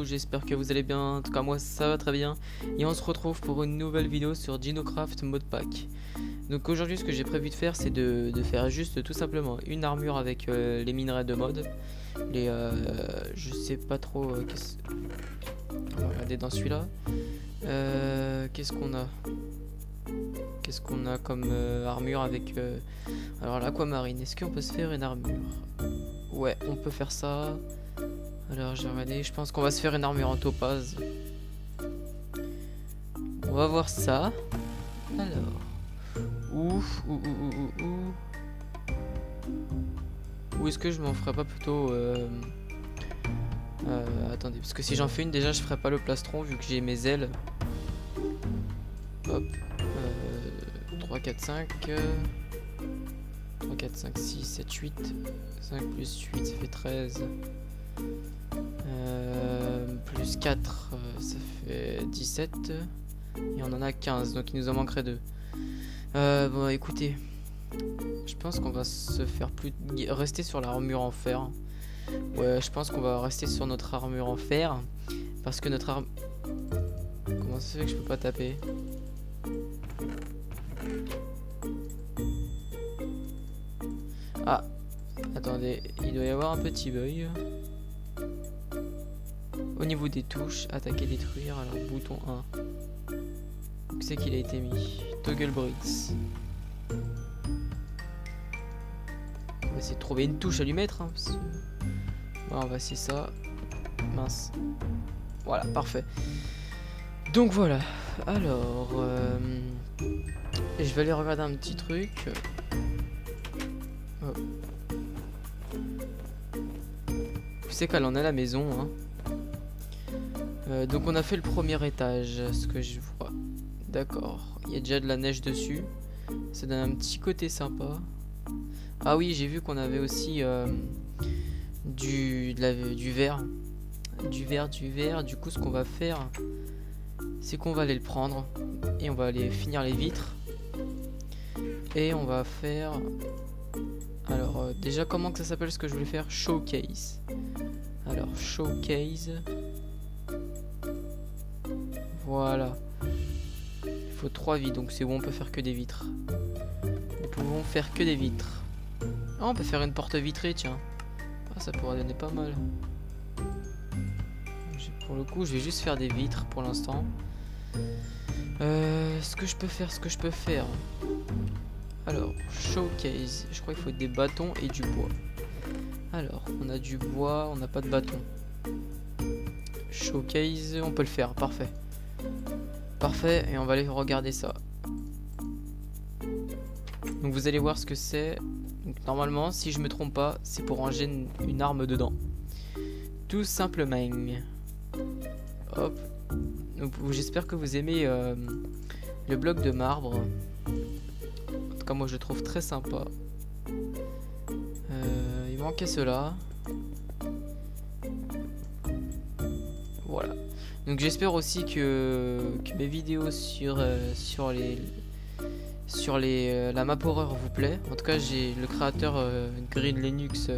hello, j'espère que vous allez bien, en tout cas moi ça va très bien. Et on se retrouve pour une nouvelle vidéo sur Dinocraft Modpack. Donc aujourd'hui ce que j'ai prévu de faire c'est de faire juste tout simplement une armure avec les minerais de mode. Je sais pas trop, on va regarder dans celui-là. Qu'est-ce qu'on a? Qu'est-ce qu'on a comme armure avec... Alors l'aquamarine, est-ce qu'on peut se faire une armure? Ouais, on peut faire ça. Alors j'ai regardé, je pense qu'on va se faire une armure en topaz. On va voir ça. Alors. Ou est-ce que je m'en ferais pas plutôt... attendez, parce que si j'en fais une déjà je ferais pas le plastron vu que j'ai mes ailes. Hop. 3, 4, 5... 3, 4, 5, 6, 7, 8. 5 plus 8, ça fait 13. Plus 4, ça fait 17. Et on en a 15, donc il nous en manquerait 2. Bon, écoutez. Je pense qu'on va se faire rester sur l'armure en fer. Ouais, je pense qu'on va rester sur notre armure en fer. Parce que notre armure... Comment ça se fait que je peux pas taper? Ah, attendez, il doit y avoir un petit bug. Au niveau des touches, attaquer, détruire, alors bouton 1. Où c'est qu'il a été mis? Toggle bricks. On va essayer de trouver une touche à lui mettre. Hein, voilà, on va essayer ça. Mince. Voilà, parfait. Donc voilà. Alors, je vais aller regarder un petit truc. Oh. Tu sais qu'elle en est à la maison. Hein. Donc on a fait le premier étage, ce que je vois. D'accord. Il y a déjà de la neige dessus. Ça donne un petit côté sympa. Ah oui, j'ai vu qu'on avait aussi du verre. Du verre. Du coup, ce qu'on va faire, c'est qu'on va aller le prendre. Et on va aller finir les vitres. Et on va faire... Alors, déjà, comment que ça s'appelle ce que je voulais faire? Showcase. Alors, showcase. Voilà. Il faut 3 vies, donc c'est bon, on peut faire que des vitres. Nous pouvons faire que des vitres. Ah, on peut faire une porte vitrée, tiens. Ah, ça pourrait donner pas mal. Pour le coup, je vais juste faire des vitres pour l'instant. Ce que je peux faire. Alors, showcase. Je crois qu'il faut des bâtons et du bois. Alors, on a du bois, on n'a pas de bâton. Showcase, on peut le faire, parfait. Parfait, et on va aller regarder ça. Donc vous allez voir ce que c'est. Normalement, si je me trompe pas, c'est pour ranger une arme dedans. Tout simplement. Hop. J'espère que vous aimez le bloc de marbre. En tout cas, moi je le trouve très sympa. Il manquait cela. Voilà. Donc j'espère aussi que mes vidéos sur la map horreur vous plaît. En tout cas, j'ai le créateur Green Linux.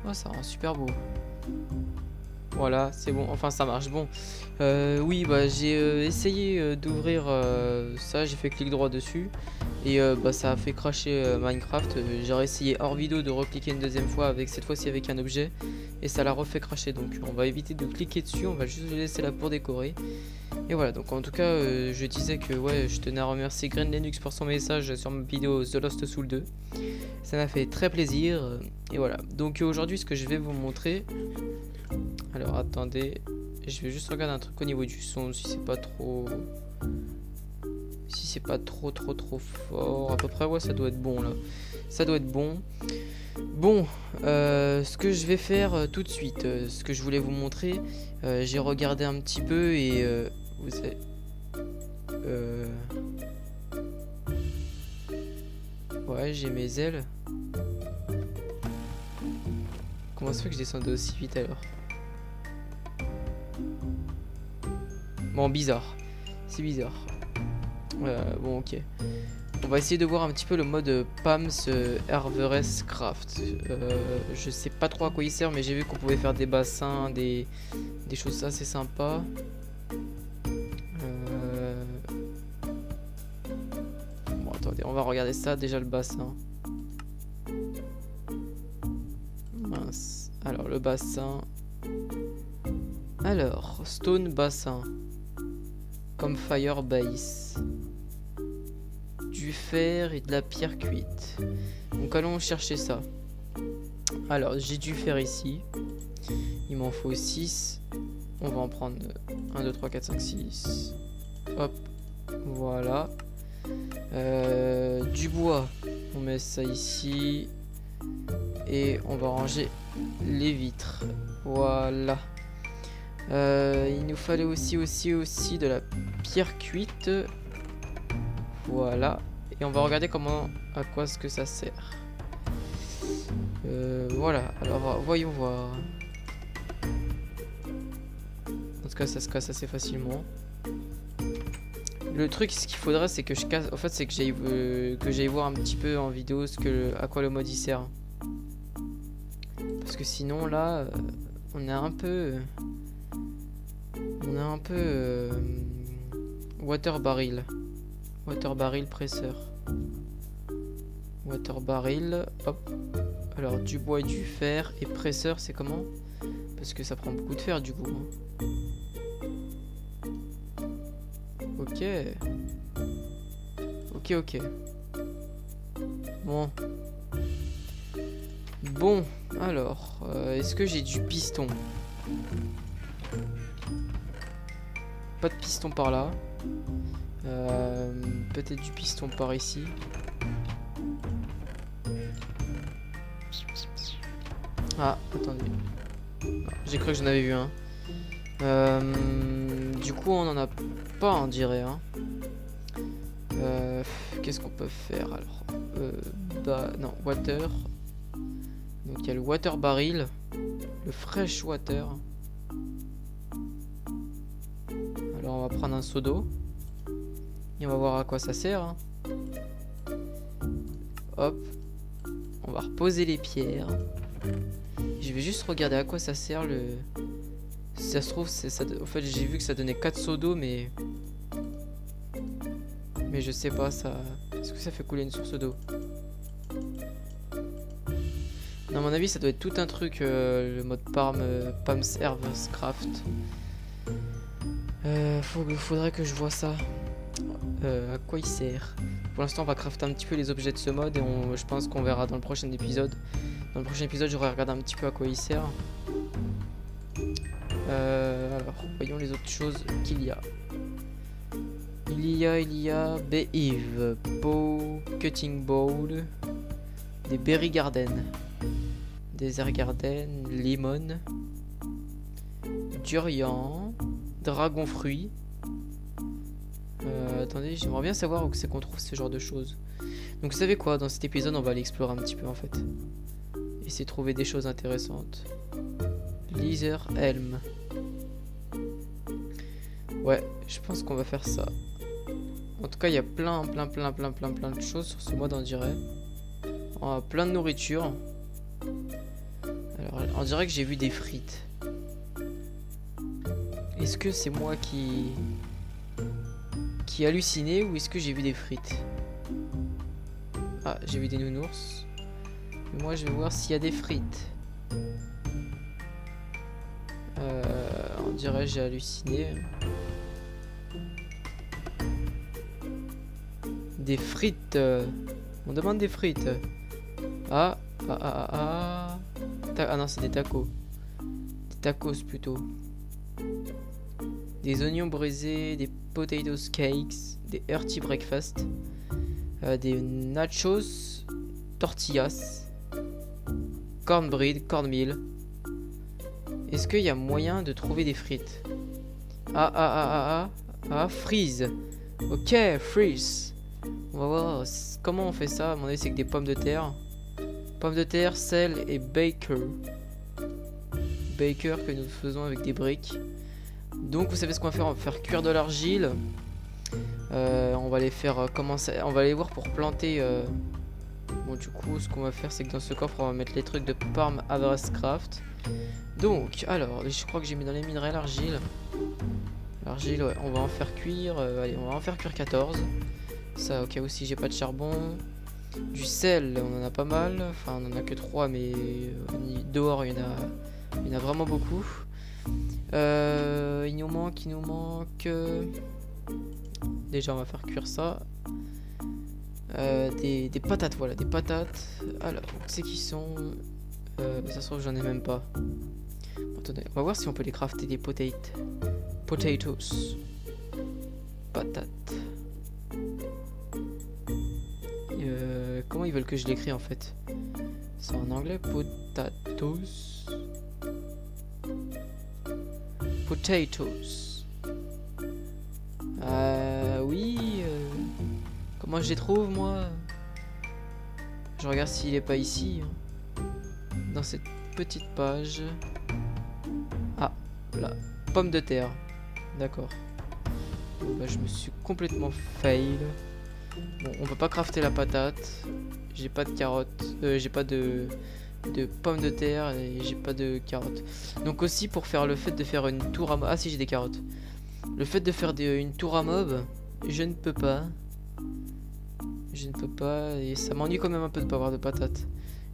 Oh, ça rend super beau. Voilà, c'est bon. Enfin, ça marche. Bon. Oui, bah j'ai essayé d'ouvrir ça. J'ai fait clic droit dessus. Et bah ça a fait crasher Minecraft. J'ai réessayé hors vidéo de recliquer une deuxième fois avec cette fois-ci avec un objet. Et ça l'a refait crasher. Donc on va éviter de cliquer dessus. On va juste le laisser là pour décorer. Et voilà, donc en tout cas, je disais que ouais, je tenais à remercier Green Linux pour son message sur ma vidéo The Lost Soul 2. Ça m'a fait très plaisir. Et voilà, donc aujourd'hui, ce que je vais vous montrer. Alors attendez, je vais juste regarder un truc au niveau du son, si c'est pas trop. Si c'est pas trop fort. À peu près, ouais, ça doit être bon là. Ça doit être bon. Bon, ce que je vais faire tout de suite, ce que je voulais vous montrer, j'ai regardé un petit peu et vous savez, ouais, j'ai mes ailes. Comment ça fait que je descendais aussi vite alors? Bon, bizarre. C'est bizarre. Bon, ok. On va essayer de voir un petit peu le mode Pams Herverest Craft. Je sais pas trop à quoi il sert, mais j'ai vu qu'on pouvait faire des bassins, des choses assez sympas. Bon, attendez, on va regarder ça. Déjà le bassin. Mince. Alors le bassin. Alors, Stone Bassin. Comme Fire Base. Du fer et de la pierre cuite. Donc allons chercher ça. Alors j'ai du fer ici. Il m'en faut 6. On va en prendre 1, 2, 3, 4, 5, 6. Hop. Voilà. Du bois. On met ça ici. Et on va ranger les vitres. Voilà. Il nous fallait aussi de la pierre cuite. Voilà. Et on va regarder à quoi est-ce que ça sert. Voilà. Alors, voyons voir. En tout cas, ça se casse assez facilement. Le truc, ce qu'il faudrait, c'est que je casse. En fait, c'est que j'aille voir un petit peu en vidéo à quoi le mode il sert. Parce que sinon, là, on a un peu. Water barrel. Water barrel presseur. Water barrel. Hop. Alors du bois et du fer. Et presseur c'est comment? Parce que ça prend beaucoup de fer du coup. Ok. Ok. Bon. Alors. Est-ce que j'ai du piston? Pas de piston par là. Peut-être du piston par ici. Ah, attendez. J'ai cru que j'en avais vu un. Du coup, on en a pas, on dirait. Hein. Qu'est-ce qu'on peut faire alors? Non, water. Donc il y a le water barrel, le fresh water. Alors on va prendre un seau d'eau. Et on va voir à quoi ça sert. Hein. Hop. On va reposer les pierres. Je vais juste regarder à quoi ça sert le... Si ça se trouve, ça... En fait, j'ai vu que ça donnait 4 seaux d'eau, mais je sais pas, ça... Est-ce que ça fait couler une source d'eau? Non, à mon avis, ça doit être tout un truc, le mode Pams Herverest Craft. Faudrait que je vois ça. À quoi il sert? Pour l'instant, on va crafter un petit peu les objets de ce mode et je pense qu'on verra dans le prochain épisode. Dans le prochain épisode, j'aurai regardé un petit peu à quoi il sert. Alors, voyons les autres choses qu'il y a. Il y a Beehive, Bow, Cutting Bowl, des Berry Garden, des Air Garden, Lemon, Durian, Dragon Fruit. Attendez, j'aimerais bien savoir où c'est qu'on trouve ce genre de choses. Donc vous savez quoi, dans cet épisode, on va aller explorer un petit peu en fait. Essayer de trouver des choses intéressantes. Leather Helm. Ouais, je pense qu'on va faire ça. En tout cas, il y a plein de choses sur ce mode, on dirait. On a plein de nourriture. Alors, on dirait que j'ai vu des frites. Est-ce que c'est moi qui halluciné ou est-ce que j'ai vu des frites? Ah, j'ai vu des nounours. Moi, je vais voir s'il y a des frites. On dirait que j'ai halluciné. Des frites. On demande des frites. Ah non, c'est des tacos. Des tacos plutôt. Des oignons braisés, des potatoes cakes, des hearty breakfast, des nachos, tortillas, cornbread, cornmeal. Est-ce qu'il y a moyen de trouver des frites? Freeze. Ok, freeze. On va voir comment on fait ça. À mon avis, c'est que des pommes de terre. Pommes de terre, sel et baker. Baker que nous faisons avec des briques. Donc vous savez ce qu'on va faire? On va faire cuire de l'argile. On va les faire commencer. On va aller voir pour planter. Bon, du coup, ce qu'on va faire, c'est que dans ce coffre, on va mettre les trucs de Parm Harvest Craft. Donc, alors, je crois que j'ai mis dans les minerais l'argile. L'argile, ouais, on va en faire cuire. Allez, on va en faire cuire 14. Ça, au cas où si j'ai pas de charbon. Du sel, on en a pas mal. Enfin, on en a que 3, mais dehors, il y en a vraiment beaucoup. Il nous manque. Déjà, on va faire cuire ça. Des patates, voilà, des patates. Alors, c'est qui sont. Ça se trouve, j'en ai même pas. Attendez, on va voir si on peut les crafter des potatoes. Patates. Comment ils veulent que je l'écris en fait? C'est en anglais, potatoes. Potatoes. Oui. Comment je les trouve moi? Je regarde s'il est pas ici. Dans cette petite page. Ah, là. Pomme de terre. D'accord. Bon, bah, je me suis complètement fail. Bon, on peut pas crafter la patate. J'ai pas de carottes. J'ai pas de pommes de terre et j'ai pas de carottes. Donc aussi pour faire le fait de faire une tour à mob. Ah si, j'ai des carottes. Le fait de faire une tour à mob, je ne peux pas. Je ne peux pas et ça m'ennuie quand même un peu de pas avoir de patates.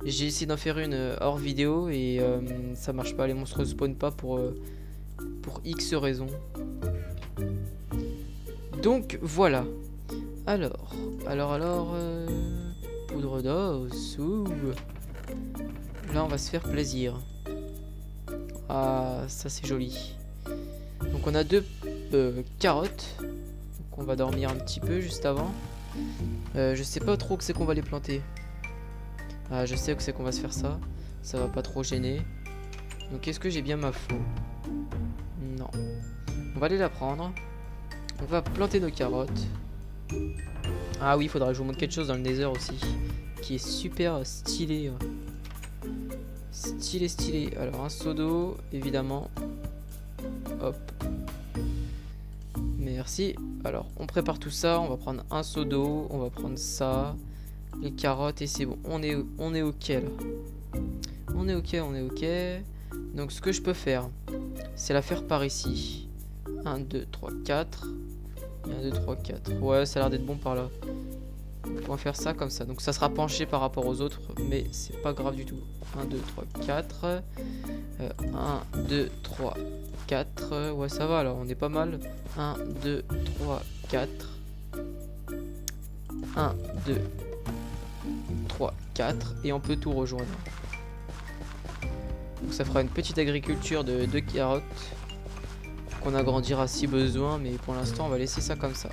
J'ai essayé d'en faire une hors vidéo et ça marche pas. Les monstres spawnent pas pour X raisons. Donc voilà. Alors, poudre d'os, ouh. Là, on va se faire plaisir. Ah, ça c'est joli. Donc on a 2 carottes. Donc on va dormir un petit peu juste avant. Je sais pas trop que c'est qu'on va les planter. Ah, je sais que c'est qu'on va se faire ça. Ça va pas trop gêner. Donc est-ce que j'ai bien ma faux? Non. On va aller la prendre. On va planter nos carottes. Ah oui, il faudra que je vous montre quelque chose dans le Nether aussi. Qui est super stylé. Stylé. Alors un seau d'eau, évidemment. Hop. Merci. Alors on prépare tout ça. On va prendre un seau d'eau. On va prendre ça. Les carottes et c'est bon. On est ok là. On est ok. Donc ce que je peux faire, c'est la faire par ici. 1, 2, 3, 4. 1, 2, 3, 4. Ouais, ça a l'air d'être bon par là. On va faire ça comme ça. Donc ça sera penché par rapport aux autres, mais c'est pas grave du tout. 1, 2, 3, 4. 1, 2, 3, 4. Ouais, ça va alors, on est pas mal. 1, 2, 3, 4. 1, 2, 3, 4. Et on peut tout rejoindre. Donc ça fera une petite agriculture de carottes. Qu'on agrandira si besoin, mais pour l'instant on va laisser ça comme ça.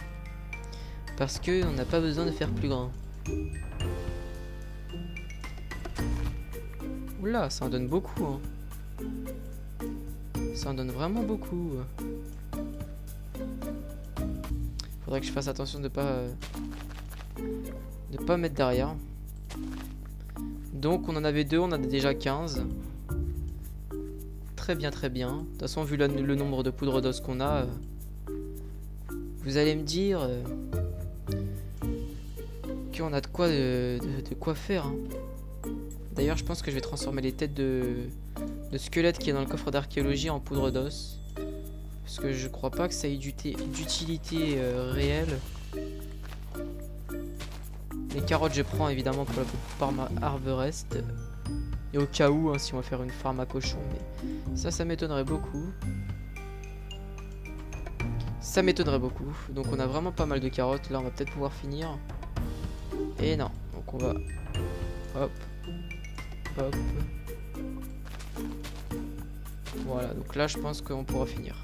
Parce que on n'a pas besoin de faire plus grand. Oula, ça en donne beaucoup. Hein. Ça en donne vraiment beaucoup. Faudrait que je fasse attention de pas mettre derrière. Donc on en avait 2, on en a déjà 15. Très bien. De toute façon, vu le nombre de poudres d'os qu'on a, vous allez me dire qu'on a de quoi faire. Hein. D'ailleurs, je pense que je vais transformer les têtes de squelettes qui est dans le coffre d'archéologie en poudre d'os. Parce que je crois pas que ça ait d'utilité réelle. Les carottes, je prends évidemment pour la Parm Harvest. Et au cas où, hein, si on va faire une farm à cochon. Mais ça m'étonnerait beaucoup. Ça m'étonnerait beaucoup. Donc on a vraiment pas mal de carottes. Là, on va peut-être pouvoir finir. Et non. Donc on va... Hop. Voilà. Donc là, je pense qu'on pourra finir.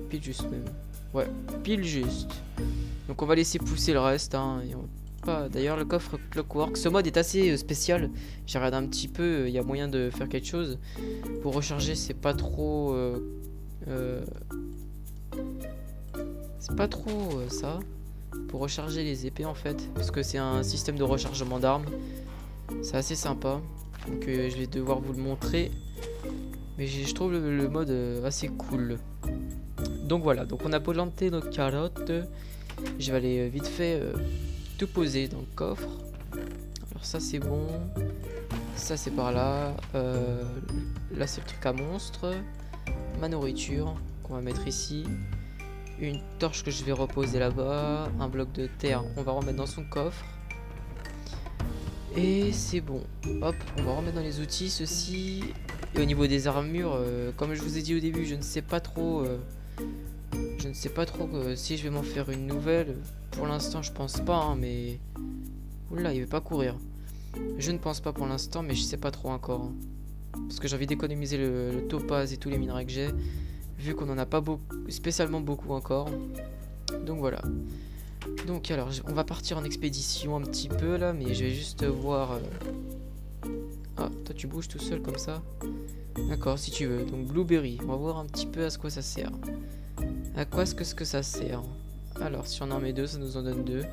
Pile juste même. Ouais, pile juste. Donc on va laisser pousser le reste. Hein, et on... D'ailleurs le coffre Clockwork, ce mode est assez spécial. J'ai regardé un petit peu, il y a moyen de faire quelque chose. Pour recharger c'est pas trop ça. Pour recharger les épées en fait. Parce que c'est un système de rechargement d'armes. C'est assez sympa. Donc je vais devoir vous le montrer. Mais je trouve le mode assez cool. Donc voilà, donc on a planté nos carottes. Je vais aller vite fait tout poser dans le coffre. Alors ça c'est bon. Ça c'est par là. Là c'est le truc à monstre. Ma nourriture qu'on va mettre ici. Une torche que je vais reposer là-bas. Un bloc de terre on va remettre dans son coffre. Et c'est bon. Hop, on va remettre dans les outils ceci. Et au niveau des armures, comme je vous ai dit au début, je ne sais pas trop... si je vais m'en faire une nouvelle. Pour l'instant je pense pas hein, mais... Oula, il veut pas courir. Je ne pense pas pour l'instant, mais je sais pas trop encore hein. Parce que j'ai envie d'économiser le topaz et tous les minerais que j'ai. Vu qu'on en a pas spécialement beaucoup encore. Donc voilà. Donc alors, on va partir en expédition un petit peu là, mais je vais juste voir... Ah, toi tu bouges tout seul comme ça. D'accord, si tu veux. Donc blueberry, on va voir un petit peu à ce quoi ça sert. À quoi est-ce que ça sert? Alors, si on en met 2, ça nous en donne 2.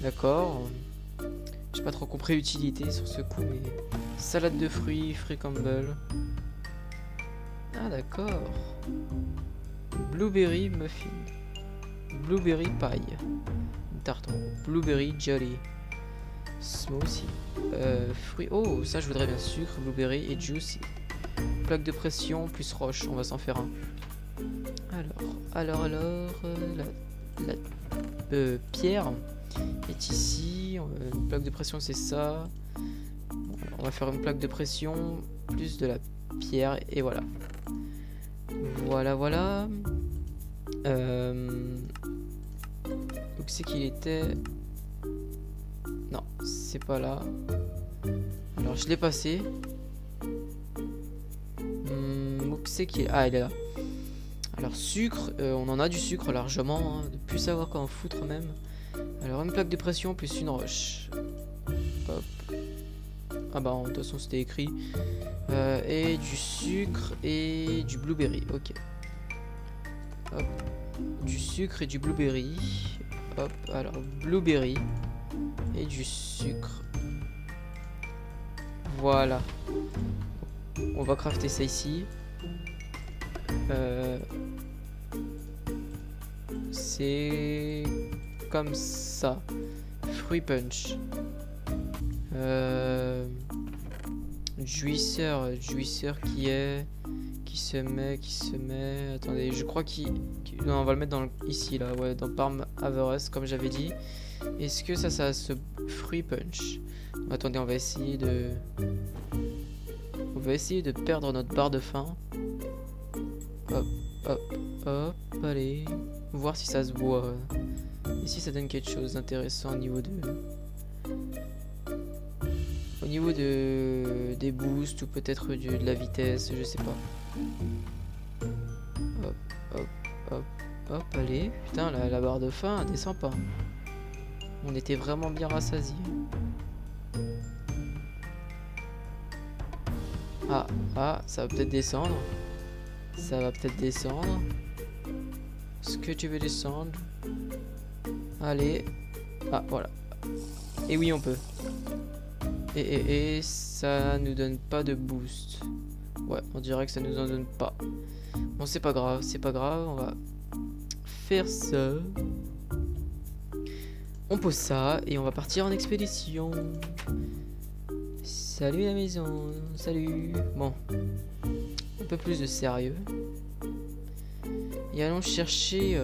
D'accord. J'ai pas trop compris l'utilité sur ce coup, mais... Salade de fruits, fruits Campbell. Ah d'accord. Blueberry muffin. Blueberry pie. Une tarte. Blueberry jelly. Smoothie. Fruits. Oh, ça je voudrais bien. Sucre, blueberry et juicy. Plaque de pression plus roche. On va s'en faire un. Alors, la pierre est ici. Une plaque de pression, c'est ça. On va faire une plaque de pression plus de la pierre et voilà. Voilà. Où c'est qu'il était? Non, c'est pas là. Alors je l'ai passé. Où c'est qu'il est? Ah, il est là. Alors sucre, on en a du sucre largement, hein, de plus savoir quoi en foutre même. Alors une plaque de pression plus une roche. Hop. Ah bah de toute façon c'était écrit. Et du sucre et du blueberry, ok. Hop. Du sucre et du blueberry. Hop, alors blueberry et du sucre. Voilà. On va crafter ça ici. C'est comme ça. Fruit punch. Juiceur qui se met. Attendez, je crois non, on va le mettre dans ici là, ouais, dans Parm Avarice comme j'avais dit. Est-ce que ça se fruit punch? Attendez, on va essayer de perdre notre barre de faim. Hop, allez, voir si ça se boit. Ici ça donne quelque chose d'intéressant au niveau des boosts ou peut-être de la vitesse, je sais pas. Hop, allez. Putain, la barre de faim, elle descend pas. On était vraiment bien rassasiés. Ah, ça va peut-être descendre. Est-ce que tu veux descendre? Allez. Ah, voilà. Et oui, on peut. Et ça nous donne pas de boost. Ouais, on dirait que ça nous en donne pas. Bon, c'est pas grave, on va faire ça. On pose ça et on va partir en expédition. Salut la maison, salut. Bon, un peu plus de sérieux. Et allons chercher...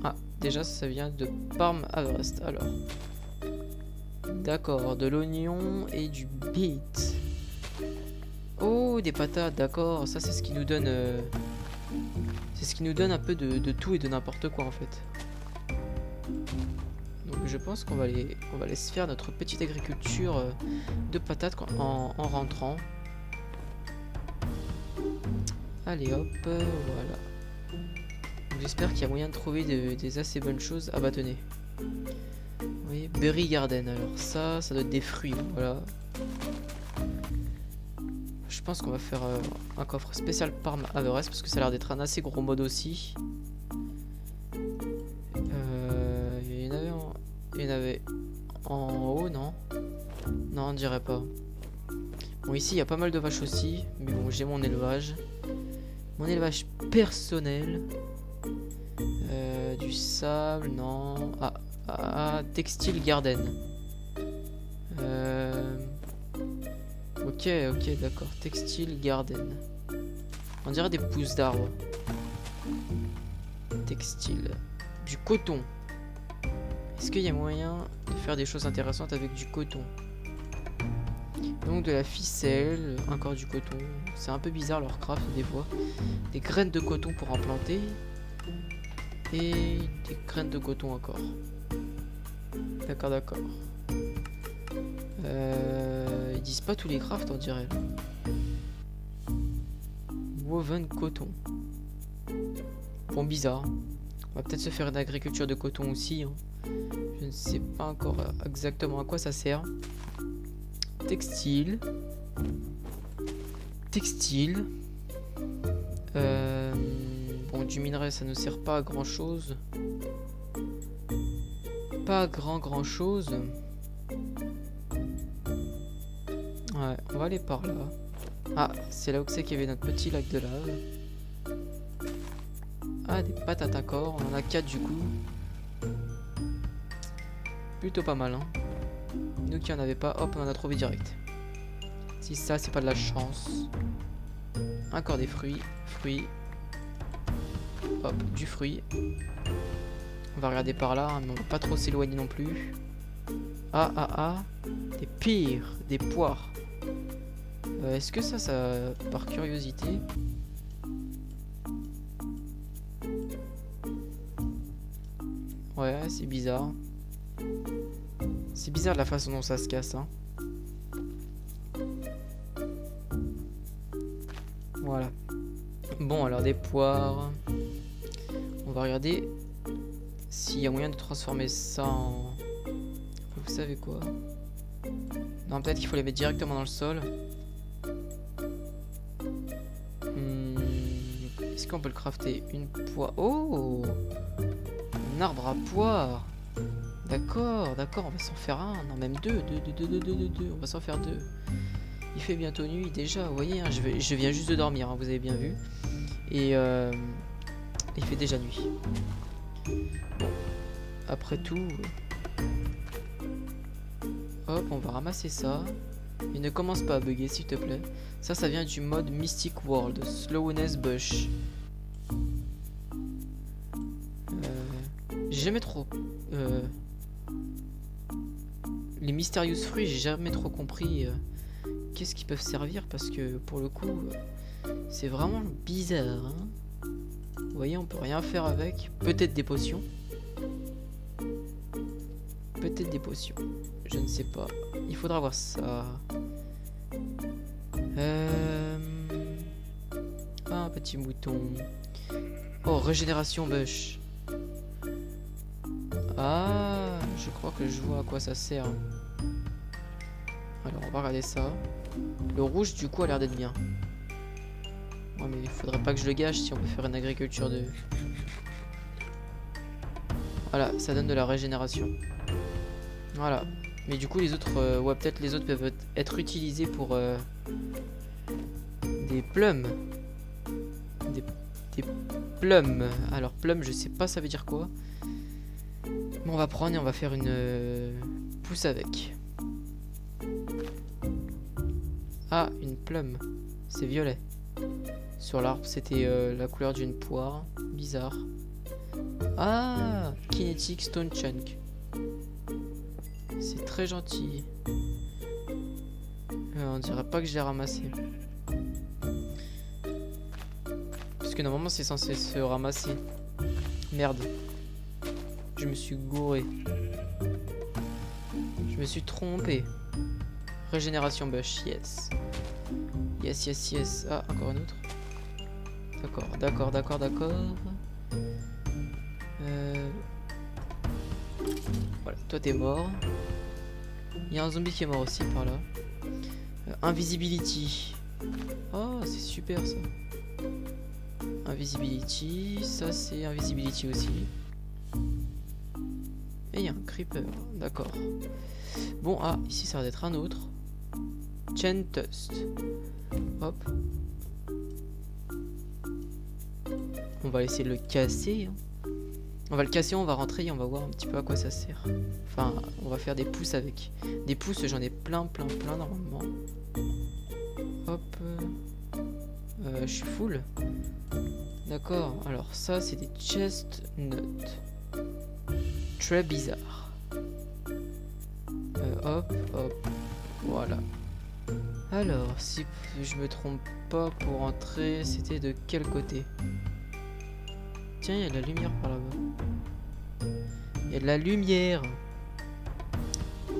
Ah, déjà ça vient de Parm Avarice. Alors, d'accord, de l'oignon et du beet. Oh, des patates, d'accord. Ça c'est ce qui nous donne... C'est ce qui nous donne un peu de tout et de n'importe quoi en fait. Donc je pense qu'on va aller se faire notre petite agriculture de patates en rentrant. Allez hop, voilà. J'espère qu'il y a moyen de trouver des assez bonnes choses. Ah bah tenez. Oui, Berry Garden. Alors ça doit être des fruits. Voilà. Je pense qu'on va faire un coffre spécial Parm Avarice parce que ça a l'air d'être un assez gros mode aussi. Il y en avait en haut, non? Non, on dirait pas. Bon, ici il y a pas mal de vaches aussi, mais bon, j'ai mon élevage. Mon élevage personnel. Du du sable, non. Textile garden. Ok, d'accord. Textile garden. On dirait des pousses d'arbres. Textile. Du coton. Est-ce qu'il y a moyen de faire des choses intéressantes avec du coton? Donc de la ficelle, encore du coton. C'est un peu bizarre leur craft des fois. Des graines de coton pour en planter. Et des graines de coton encore. D'accord. Ils disent pas tous les crafts, on dirait. Woven coton. Bon, bizarre. On va peut-être se faire une agriculture de coton aussi. Hein. Je ne sais pas encore exactement à quoi ça sert. Textile. Bon, du minerai, ça ne sert pas à grand chose. Pas grand chose. Ouais, on va aller par là. Ah, c'est là où c'est qu'il y avait notre petit lac de lave. Ah, des patates à corps. On en a 4 du coup. Plutôt pas mal, hein. Nous qui en avait pas, hop, on en a trouvé direct. Si ça, c'est pas de la chance. Encore des fruits. Hop, du fruit. On va regarder par là, hein, mais on va pas trop s'éloigner non plus. Des pires, des poires. Est-ce que ça, par curiosité... Ouais, c'est bizarre. C'est bizarre la façon dont ça se casse, hein. Voilà. Bon, alors des poires. On va regarder s'il y a moyen de transformer ça en... Vous savez quoi? Non, peut-être qu'il faut les mettre directement dans le sol. Est-ce qu'on peut le crafter? Une poire... Oh! Un arbre à poire. D'accord, on va s'en faire un. Non, même deux. On va s'en faire 2. Il fait bientôt nuit déjà, vous voyez, hein, je viens juste de dormir, hein, vous avez bien vu. Et il fait déjà nuit. Bon, après tout... Hop, on va ramasser ça. Et ne commence pas à bugger, s'il te plaît. Ça vient du mode Mystic World, Slowness Bush. J'ai jamais trop... Les Mysterious Fruits, j'ai jamais trop compris qu'est-ce qu'ils peuvent servir, parce que pour le coup, c'est vraiment bizarre. Hein. Vous voyez, on peut rien faire avec. Peut-être des potions. Je ne sais pas. Il faudra voir ça. Un petit mouton. Oh, régénération bush. Ah, je crois que je vois à quoi ça sert. Alors, on va regarder ça. Le rouge, du coup, a l'air d'être bien. Ouais, mais il faudrait pas que je le gâche si on veut faire une agriculture de... Voilà, ça donne de la régénération. Voilà. Mais du coup, les autres... ouais, peut-être les autres peuvent être utilisés pour... des plums. Des plums. Alors, plum, je sais pas ça veut dire quoi. Mais on va prendre et on va faire une... pousse avec. Ah, une plum. C'est violet. Sur l'arbre, c'était la couleur d'une poire. Bizarre. Ah, Kinetic Stone Chunk. C'est très gentil. On dirait pas que je l'ai ramassé. Parce que normalement, c'est censé se ramasser. Merde. Je me suis gouré. Je me suis trompé. Régénération bush, yes. Yes. Ah, encore un autre. D'accord. Voilà, toi t'es mort. Il y a un zombie qui est mort aussi par là. Invisibility. Oh, c'est super ça. Invisibility. Ça c'est invisibility aussi. Et il y a un creeper. D'accord. Bon, ah, ici ça va être un autre. Chain Dust. Hop. On va essayer de le casser. Hein. On va le casser, on va rentrer et on va voir un petit peu à quoi ça sert. Enfin, on va faire des pousses avec. Des pousses, j'en ai plein normalement. Hop. Je suis full. D'accord, alors ça c'est des chestnuts. Très bizarre. Hop, voilà. Alors, si je me trompe pas, pour entrer, c'était de quel côté? Tiens, il y a de la lumière par là-bas. Il y a de la lumière.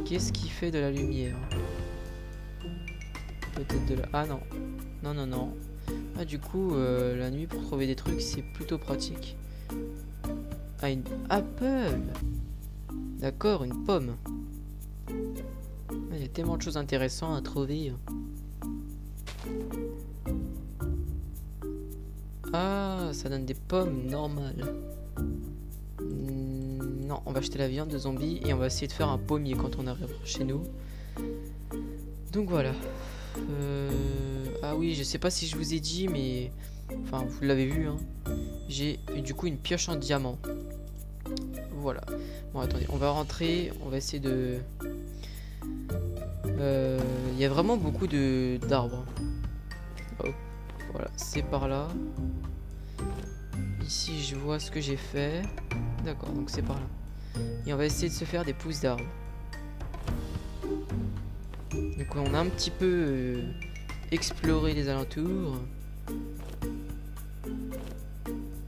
Qu'est-ce qui fait de la lumière? Peut-être de la... Ah non. Non. Ah du coup, la nuit pour trouver des trucs, c'est plutôt pratique. Ah, une apple. D'accord, une pomme. Il y a tellement de choses intéressantes à trouver. Ah, ça donne des pommes normales. Non, on va acheter la viande de zombie et on va essayer de faire un pommier quand on arrive chez nous. Donc voilà. Ah oui, je sais pas si je vous ai dit, mais... Enfin, vous l'avez vu, hein. J'ai du coup une pioche en diamant. Voilà. Bon, attendez, on va rentrer. On va essayer de... Il y a vraiment beaucoup d'arbres. Hop, voilà, c'est par là. Ici, je vois ce que j'ai fait. D'accord, donc c'est par là. Et on va essayer de se faire des pousses d'arbres. Donc on a un petit peu exploré les alentours.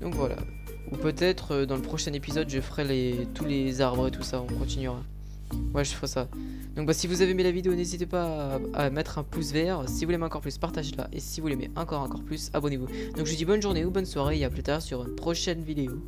Donc voilà. Ou peut-être dans le prochain épisode, je ferai tous les arbres et tout ça. On continuera. Ouais, je ferai ça. Donc bah, si vous avez aimé la vidéo, n'hésitez pas à mettre un pouce vert. Si vous l'aimez encore plus, partagez-la. Et si vous l'aimez encore plus, abonnez-vous. Donc je vous dis bonne journée ou bonne soirée et à plus tard sur une prochaine vidéo.